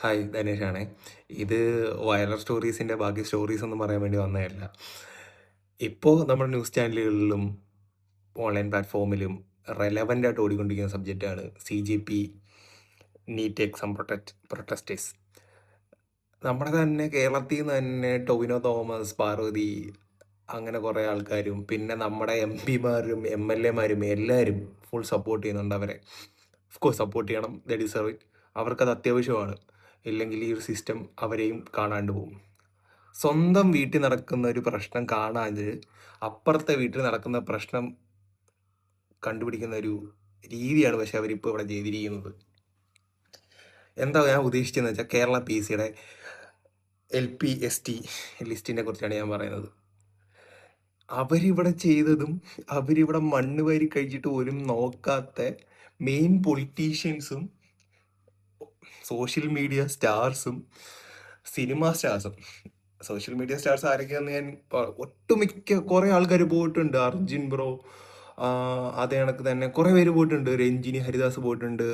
Hi ധനേഷാണേ. ഇത് viral സ്റ്റോറീസിൻ്റെ ബാക്കി stories ഒന്നും പറയാൻ വേണ്ടി വന്നതല്ല. ഇപ്പോൾ നമ്മുടെ ന്യൂസ് ചാനലുകളിലും ഓൺലൈൻ പ്ലാറ്റ്ഫോമിലും റെലവൻ്റ് ആയിട്ട് ഓടിക്കൊണ്ടിരിക്കുന്ന സബ്ജക്റ്റാണ് CGP നീറ്റ് എക്സാം പ്രൊട്ടസ്റ്റേഴ്സ്. നമ്മുടെ തന്നെ കേരളത്തിൽ നിന്ന് തന്നെ ടൊവിനോ തോമസ്, പാർവതി, അങ്ങനെ കുറേ ആൾക്കാരും പിന്നെ നമ്മുടെ MP മാരും MLA മാരും എല്ലാവരും ഫുൾ സപ്പോർട്ട് ചെയ്യുന്നുണ്ട് അവരെ. ഓഫ്കോഴ്സ് സപ്പോർട്ട് ചെയ്യണം, ദേ ഡിസേർവ് ഇറ്റ്. അവർക്കത് അത്യാവശ്യമാണ്. ഇല്ലെങ്കിൽ ഈ ഒരു സിസ്റ്റം അവരെയും കാണാണ്ട് പോകും. സ്വന്തം വീട്ടിൽ നടക്കുന്ന ഒരു പ്രശ്നം കാണാതെ അപ്പുറത്തെ വീട്ടിൽ നടക്കുന്ന പ്രശ്നം കണ്ടുപിടിക്കുന്ന ഒരു രീതിയാണ് പക്ഷെ അവരിപ്പോൾ ഇവിടെ ചെയ്തിരിക്കുന്നത്. എന്താ ഞാൻ ഉദ്ദേശിച്ചതെന്ന് വെച്ചാൽ കേരള PSCയുടെ LP-ST ലിസ്റ്റിനെ കുറിച്ചാണ് ഞാൻ പറയുന്നത്. അവരിവിടെ ചെയ്തതും അവരിവിടെ മണ്ണ് വാരി കഴിച്ചിട്ട് പോലും നോക്കാത്ത മെയിൻ പൊളിറ്റീഷ്യൻസും സോഷ്യൽ മീഡിയ സ്റ്റാർസും സിനിമ സ്റ്റാർസും. സോഷ്യൽ മീഡിയ സ്റ്റാർസ് ആരൊക്കെയാന്ന് ഞാൻ ഒട്ടുമിക്ക കുറേ ആൾക്കാർ പോയിട്ടുണ്ട്. അർജുൻ ബ്രോ, അതേ കണക്ക് തന്നെ കുറേ പേര് പോയിട്ടുണ്ട്. രഞ്ജിനി ഹരിദാസ് പോയിട്ടുണ്ട്.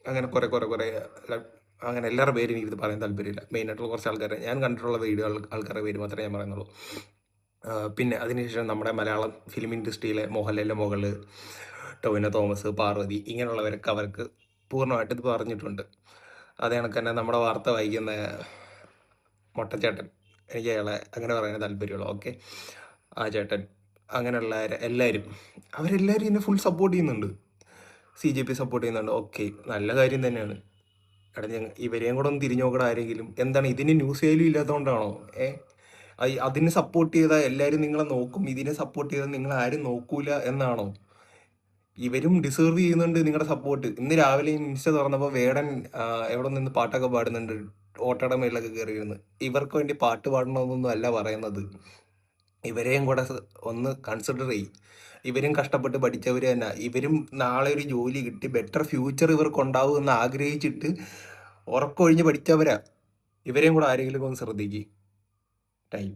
അങ്ങനെ കുറേ കുറേ കുറേ അങ്ങനെ എല്ലാവരുടെ പേര് എനിക്കിത് പറയാൻ താല്പര്യമില്ല. മെയിനായിട്ടുള്ള കുറച്ച് ആൾക്കാരെ ഞാൻ കണ്ടിട്ടുള്ള വീഡിയോ ആൾക്കാരുടെ പേര് മാത്രമേ ഞാൻ പറയുന്നുള്ളൂ. പിന്നെ അതിനുശേഷം നമ്മുടെ മലയാളം ഫിലിം ഇൻഡസ്ട്രിയിലെ മോഹൻലാലിൻ്റെ മകള്, ടൊവിനോ തോമസ്, പാർവതി, ഇങ്ങനെയുള്ളവരൊക്കെ അവർക്ക് പൂർണ്ണമായിട്ട് ഇത് പറഞ്ഞിട്ടുണ്ട്. അതേ കണക്ക് തന്നെ നമ്മുടെ വാർത്ത വായിക്കുന്ന മൊട്ടച്ചേട്ടൻ, എനിക്ക് അയാളെ അങ്ങനെ പറയാൻ താല്പര്യമുള്ളൂ. ഓക്കെ, ആ ചേട്ടൻ, അങ്ങനെയുള്ള എല്ലാവരും അവരെല്ലാവരും ഇതിനെ ഫുൾ സപ്പോർട്ട് ചെയ്യുന്നുണ്ട്. CGP സപ്പോർട്ട് ചെയ്യുന്നുണ്ട്. ഓക്കെ, നല്ല കാര്യം തന്നെയാണ്. എടാ ഇവരെയും കൂടെ ഒന്ന് തിരിഞ്ഞു നോക്കട ആരെങ്കിലും. എന്താണ് ഇതിന് ന്യൂസ് വാല്യൂ ഇല്ലാത്തതുകൊണ്ടാണോ? അതിനെ സപ്പോർട്ട് ചെയ്താൽ എല്ലാവരും നിങ്ങളെ നോക്കും, ഇതിനെ സപ്പോർട്ട് ചെയ്താൽ നിങ്ങൾ ആരും നോക്കൂല എന്നാണോ? ഇവരും ഡിസേർവ് ചെയ്യുന്നുണ്ട് നിങ്ങളുടെ സപ്പോർട്ട്. ഇന്ന് രാവിലെ ഇൻസ്റ്റ തുറന്നപ്പോൾ വേടൻ എവിടെ നിന്ന് പാട്ടൊക്കെ പാടുന്നുണ്ട്, ഓട്ടയുടെ മേളിലൊക്കെ കയറി ഇരുന്ന്. ഇവർക്ക് വേണ്ടി പാട്ട് പാടണമെന്നൊന്നും അല്ല പറയുന്നത്. ഇവരെയും കൂടെ ഒന്ന് കൺസിഡർ ചെയ്യും. ഇവരും കഷ്ടപ്പെട്ട് പഠിച്ചവർ തന്നെ. ഇവരും നാളെ ഒരു ജോലി കിട്ടി ബെറ്റർ ഫ്യൂച്ചർ ഇവർക്ക് ഉണ്ടാവും എന്ന് ആഗ്രഹിച്ചിട്ട് ഉറക്കമൊഴിഞ്ഞ് പഠിച്ചവരാ. ഇവരെയും കൂടെ ആരെങ്കിലും ഒന്ന് ശ്രദ്ധിക്കുക. ടൈം